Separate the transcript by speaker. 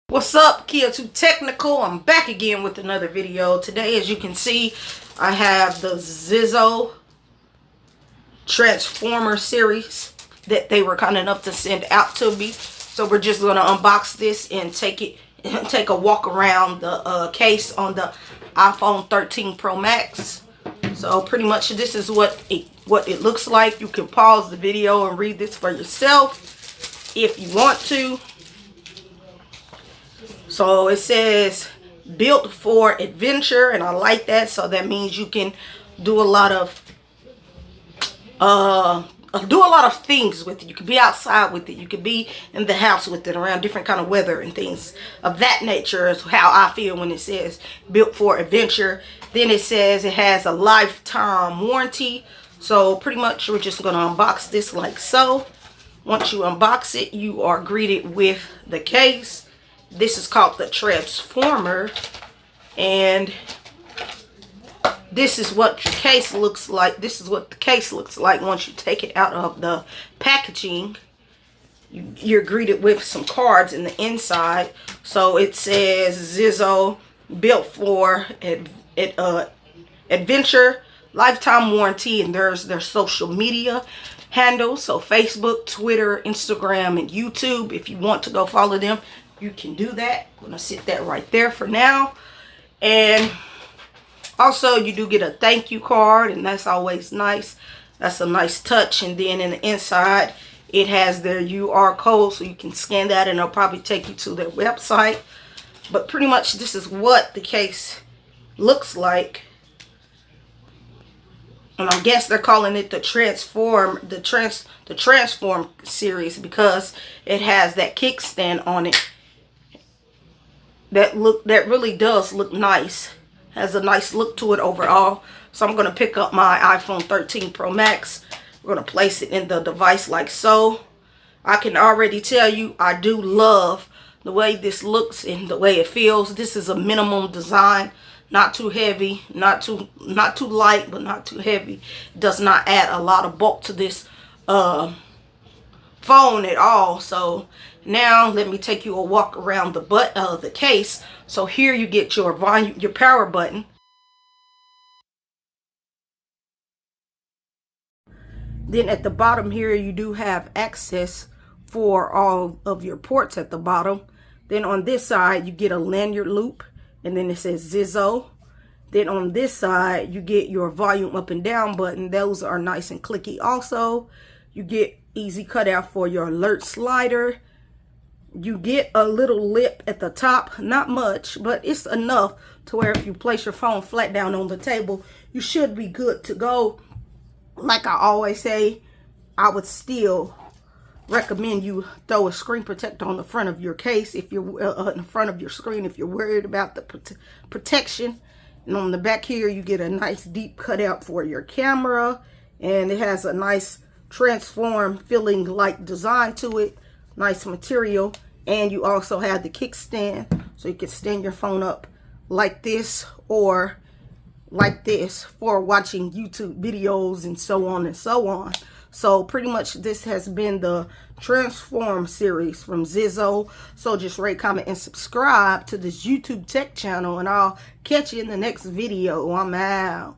Speaker 1: What's up, Cutout Technical? I'm back again with another video. Today, as you can see, I have the Zizo Transformer series that they were kind enough to send out to me. So we're just going to unbox this and take a walk around the case on the iPhone 13 Pro Max. So pretty much this is what it looks like. You can pause the video and read this for yourself if you want to. So it says built for adventure, and I like that. So that means you can do a lot of things with it. You could be outside with it. You could be in the house with it, around different kind of weather and things of that nature is how I feel when it says built for adventure. Then it says it has a lifetime warranty. So pretty much we're just going to unbox this like so. Once you unbox it, you are greeted with the case. This is called the Transformer, and this is what your case looks like. This is what the case looks like once you take it out of the packaging. You're greeted with some cards in the inside. So it says Zizo, built for adventure, lifetime warranty, and there's their social media handles. So Facebook, Twitter, Instagram, and YouTube. If you want to go follow them, you can do that. I'm gonna sit that right there for now. And also you do get a thank you card, and that's always nice. That's a nice touch. And then in the inside it has their UR code, so you can scan that and it'll probably take you to their website. But pretty much this is what the case looks like. And I guess they're calling it the Transform series because it has that kickstand on it. That really does look nice. Has a nice look to it overall. So I'm going to pick up my iPhone 13 Pro Max. We're going to place it in the device like so. I can already tell you I do love the way this looks and the way it feels. This is a minimum design. Not too heavy, not too light, but not too heavy. It does not add a lot of bulk to this phone at all. So now let me take you a walk around the case. So here you get your volume, your power button. Then at the bottom here you do have access for all of your ports at the bottom. Then on this side you get a lanyard loop, and then it says Zizo. Then on this side you get your volume up and down button. Those are nice and clicky. Also you get easy cutout for your alert slider. You get a little lip at the top, not much, but it's enough to where if you place your phone flat down on the table, you should be good to go. Like I always say, I would still recommend you throw a screen protector on the front of your case if you're in front of your screen if you're worried about the protection. And on the back here you get a nice deep cutout for your camera, and it has a nice transform feeling like design to it. Nice material. And you also have the kickstand, so you can stand your phone up like this or like this for watching YouTube videos and so on and so on. So pretty much this has been the Transform series from Zizo. So just rate, comment, and subscribe to this YouTube tech channel, and I'll catch you in the next video. I'm out.